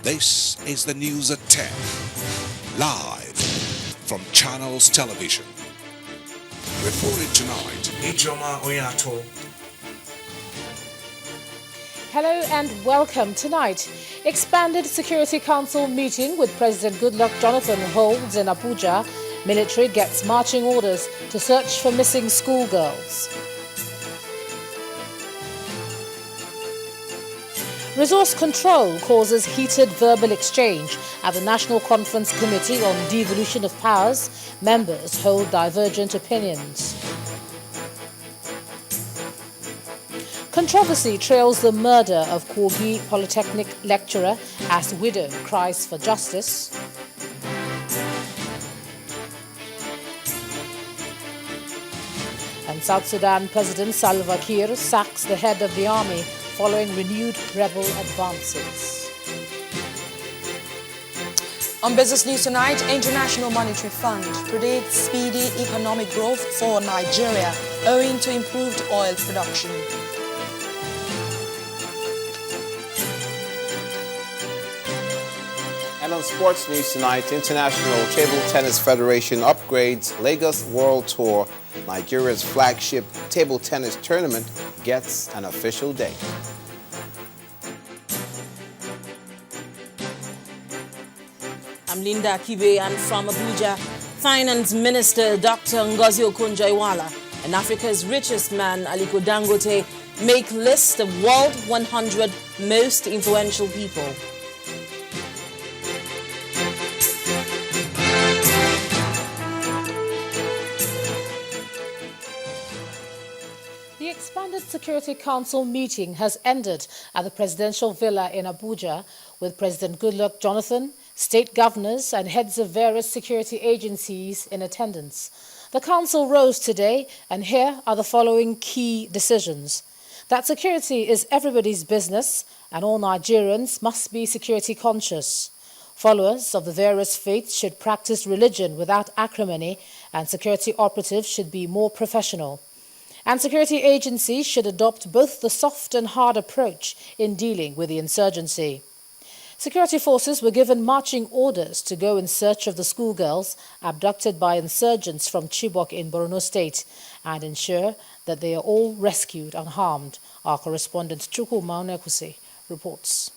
This is the news at 10, live from Channels Television. Reported tonight, Ijoma Oyato. Hello and welcome. Tonight, expanded Security Council meeting with President Goodluck Jonathan holds in Abuja. Military gets marching orders to search for missing schoolgirls. Resource control causes heated verbal exchange at the National Conference Committee on Devolution of Powers. Members hold divergent opinions. Controversy trails the murder of Kogi Polytechnic lecturer as widow cries for justice. And South Sudan President Salva Kiir sacks the head of the army following renewed rebel advances. On Business News tonight, International Monetary Fund predicts speedy economic growth for Nigeria owing to improved oil production. And on Sports News tonight, International Table Tennis Federation upgrades Lagos World Tour. Nigeria's flagship table tennis tournament gets an official date. I'm Linda Kibe, and from Abuja, Finance Minister Dr. Ngozi Okonjo-Iweala and Africa's richest man, Aliko Dangote, make list of world 100 most influential people. The expanded Security Council meeting has ended at the Presidential Villa in Abuja with President Goodluck Jonathan, state governors and heads of various security agencies in attendance. The council rose today, and here are the following key decisions. That security is everybody's business and all Nigerians must be security conscious. Followers of the various faiths should practice religion without acrimony, and security operatives should be more professional. And security agencies should adopt both the soft and hard approach in dealing with the insurgency. Security forces were given marching orders to go in search of the schoolgirls abducted by insurgents from Chibok in Borno State and ensure that they are all rescued unharmed. Our correspondent Chukwu Maunekusi reports.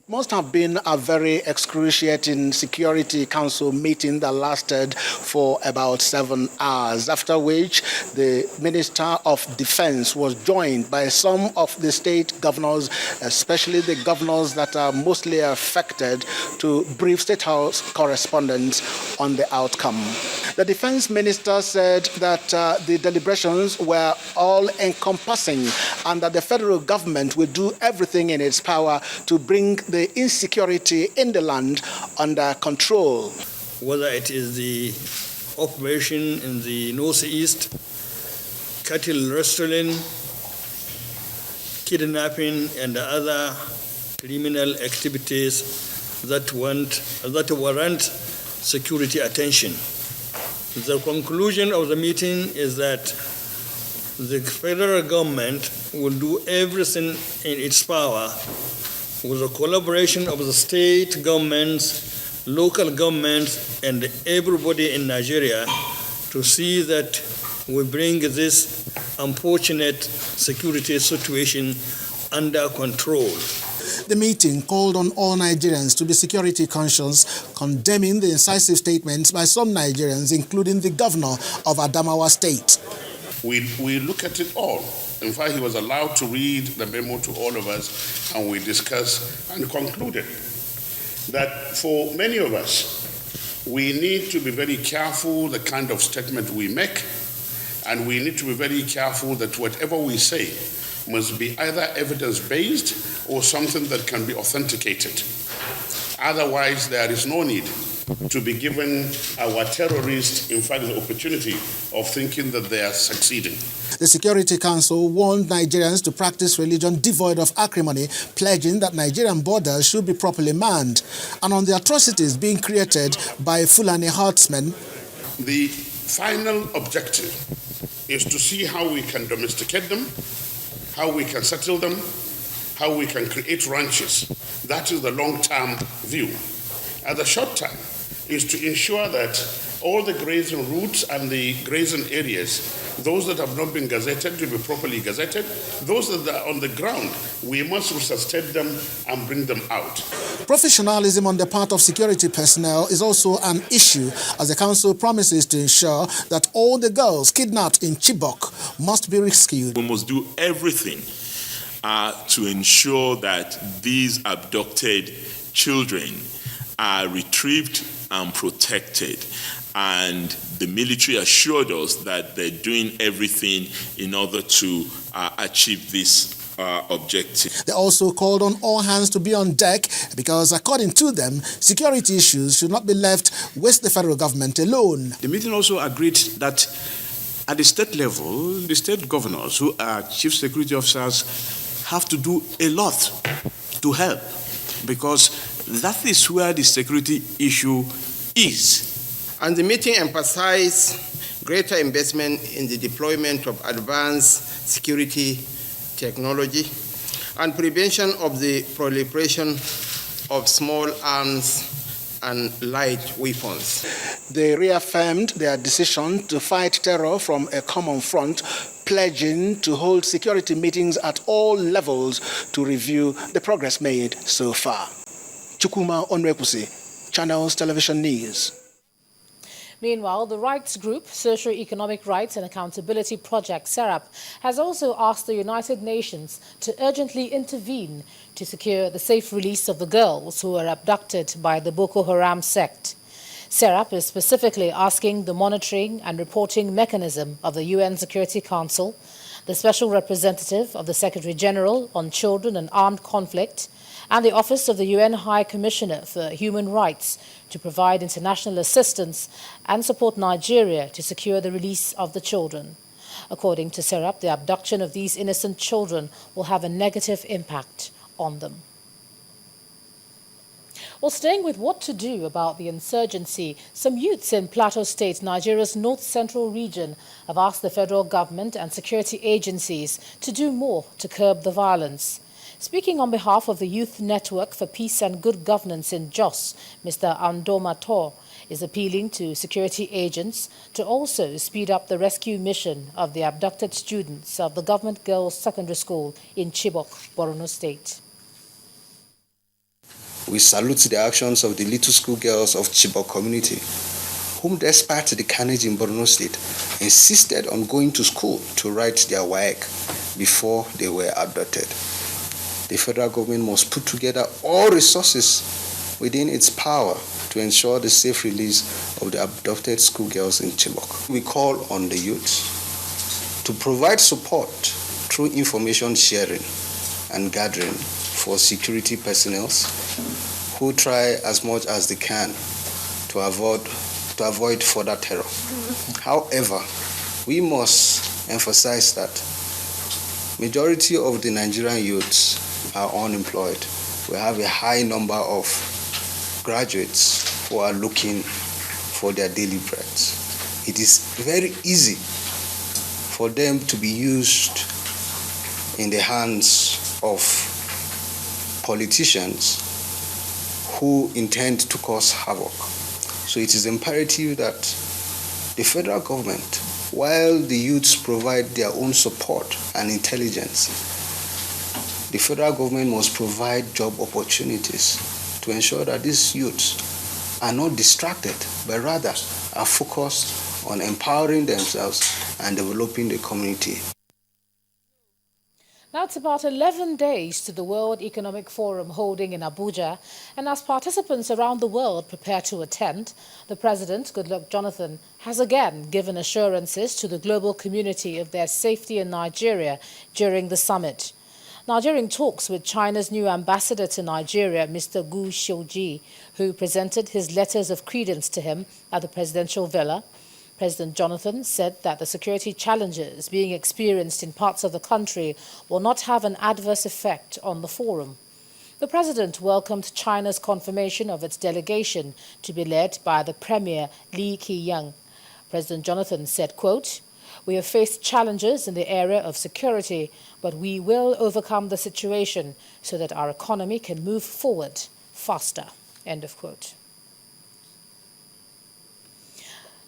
Must have been a very excruciating Security Council meeting that lasted for about 7 hours, after which the Minister of Defense was joined by some of the state governors, especially the governors that are mostly affected, to brief State House correspondents on the outcome. The Defense Minister said that the deliberations were all-encompassing and that the federal government will do everything in its power to bring the insecurity in the land under control. Whether it is the operation in the northeast, cattle rustling, kidnapping, and other criminal activities that warrant security attention. The conclusion of the meeting is that the federal government will do everything in its power with the collaboration of the state governments, local governments, and everybody in Nigeria to see that we bring this unfortunate security situation under control. The meeting called on all Nigerians to be security conscious, condemning the incisive statements by some Nigerians, including the governor of Adamawa State. We look at it all. In fact, he was allowed to read the memo to all of us, and we discussed and concluded that for many of us, we need to be very careful the kind of statement we make, and we need to be very careful that whatever we say must be either evidence-based or something that can be authenticated. Otherwise, there is no need to be given our terrorists, in fact, the opportunity of thinking that they are succeeding. The Security Council warned Nigerians to practice religion devoid of acrimony, pledging that Nigerian borders should be properly manned, and on the atrocities being created by Fulani herdsmen. The final objective is to see how we can domesticate them, how we can settle them, how we can create ranches. That is the long-term view. And the short term is to ensure that all the grazing routes and the grazing areas, those that have not been gazetted will be properly gazetted. Those that are on the ground, we must resuscitate them and bring them out. Professionalism on the part of security personnel is also an issue, as the council promises to ensure that all the girls kidnapped in Chibok must be rescued. We must do everything to ensure that these abducted children are retrieved and protected. And the military assured us that they're doing everything in order to achieve this objective. They also called on all hands to be on deck because, according to them, security issues should not be left with the federal government alone. The meeting also agreed that at the state level, the state governors, who are chief security officers, have to do a lot to help, because that is where the security issue is. And the meeting emphasized greater investment in the deployment of advanced security technology and prevention of the proliferation of small arms and light weapons. They reaffirmed their decision to fight terror from a common front, pledging to hold security meetings at all levels to review the progress made so far. Chukuma Onwekusi, Channels Television News. Meanwhile, the rights group, Socio-Economic Rights and Accountability Project, SERAP, has also asked the United Nations to urgently intervene to secure the safe release of the girls who were abducted by the Boko Haram sect. SERAP is specifically asking the monitoring and reporting mechanism of the UN Security Council, the Special Representative of the Secretary General on Children and Armed Conflict, and the Office of the UN High Commissioner for Human Rights to provide international assistance and support Nigeria to secure the release of the children. According to SERAP, the abduction of these innocent children will have a negative impact on them. Well, staying with what to do about the insurgency, some youths in Plateau State, Nigeria's north-central region, have asked the federal government and security agencies to do more to curb the violence. Speaking on behalf of the Youth Network for Peace and Good Governance in Jos, Mr. Andoma Tor is appealing to security agents to also speed up the rescue mission of the abducted students of the Government Girls Secondary School in Chibok, Borno State. We salute the actions of the little school girls of Chibok community, whom, despite the carnage in Borno State, insisted on going to school to write their WAEC before they were abducted. The federal government must put together all resources within its power to ensure the safe release of the abducted schoolgirls in Chibok. We call on the youth to provide support through information sharing and gathering for security personnel who try as much as they can to avoid further terror. However, we must emphasize that majority of the Nigerian youths are unemployed. We have a high number of graduates who are looking for their daily bread. It is very easy for them to be used in the hands of politicians who intend to cause havoc. So it is imperative that the federal government, while the youths provide their own support and intelligence, the federal government must provide job opportunities to ensure that these youths are not distracted, but rather are focused on empowering themselves and developing the community. Now it's about 11 days to the World Economic Forum holding in Abuja, and as participants around the world prepare to attend, the President, Goodluck Jonathan, has again given assurances to the global community of their safety in Nigeria during the summit. Now, during talks with China's new ambassador to Nigeria, Mr. Gu Xiuji, who presented his letters of credence to him at the presidential villa, President Jonathan said that the security challenges being experienced in parts of the country will not have an adverse effect on the forum. The president welcomed China's confirmation of its delegation to be led by the Premier Li Keqiang. President Jonathan said, quote, We have faced challenges in the area of security, but we will overcome the situation so that our economy can move forward faster. End of quote.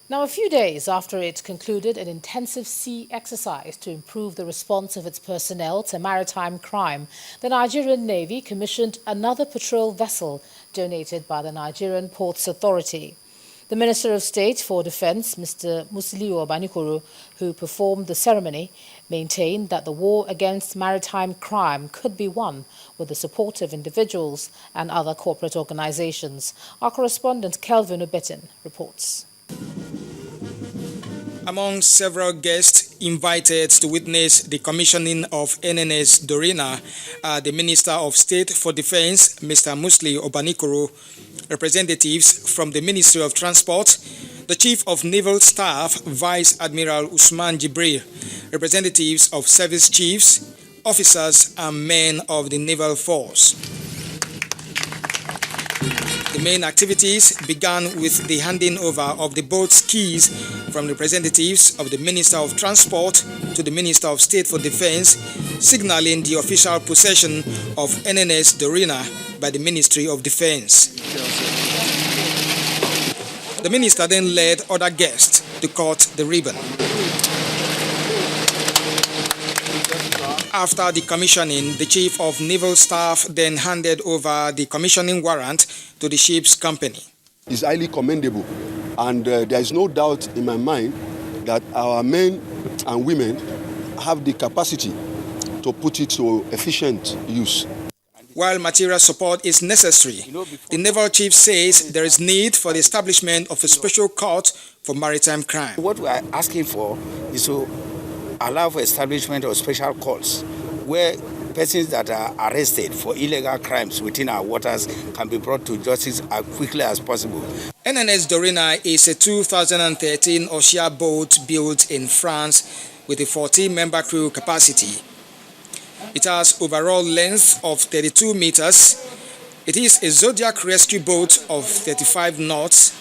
Now, a few days after it concluded an intensive sea exercise to improve the response of its personnel to maritime crime, the Nigerian Navy commissioned another patrol vessel donated by the Nigerian Ports Authority. The Minister of State for Defense, Mr. Musiliu Obanikoro, who performed the ceremony, maintained that the war against maritime crime could be won with the support of individuals and other corporate organizations. Our correspondent Kelvin Obetin reports. Among several guests invited to witness the commissioning of NNS Dorina are the Minister of State for Defense, Mr. Musiliu Obanikoro, representatives from the Ministry of Transport, the Chief of Naval Staff, Vice Admiral Usman Jibril, representatives of service chiefs, officers and men of the Naval Force. The main activities began with the handing over of the boat's keys from representatives of the Minister of Transport to the Minister of State for Defense, signaling the official possession of NNS Dorina by the Ministry of Defense. The minister then led other guests to cut the ribbon. After the commissioning, the Chief of Naval Staff then handed over the commissioning warrant to the ship's company. It's highly commendable, and there is no doubt in my mind that our men and women have the capacity to put it to efficient use. While material support is necessary, the Naval Chief says there is need for the establishment of a special court for maritime crime. What we are asking for is to allow for establishment of special courts where persons that are arrested for illegal crimes within our waters can be brought to justice as quickly as possible. NNS Dorina is a 2013 Oshia boat built in France with a 14-member crew capacity. It has overall length of 32 meters. It is a Zodiac rescue boat of 35 knots,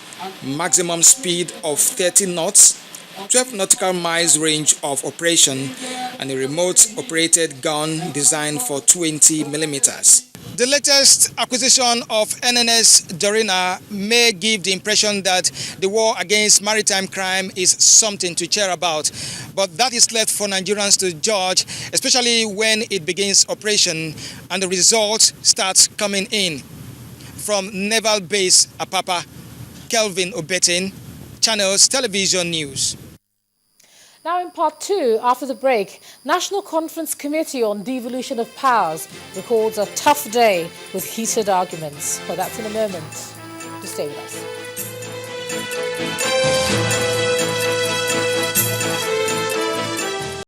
maximum speed of 30 knots, 12 nautical miles range of operation, and a remote-operated gun designed for 20 millimeters. The latest acquisition of NNS Dorina may give the impression that the war against maritime crime is something to cheer about, but that is left for Nigerians to judge, especially when it begins operation and the results start coming in. From Naval Base Apapa, Kelvin Obetin, Channels Television News. Now in part 2, after the break, National Conference Committee on Devolution of Powers records a tough day with heated arguments. Well, that's in a moment. Just stay with us.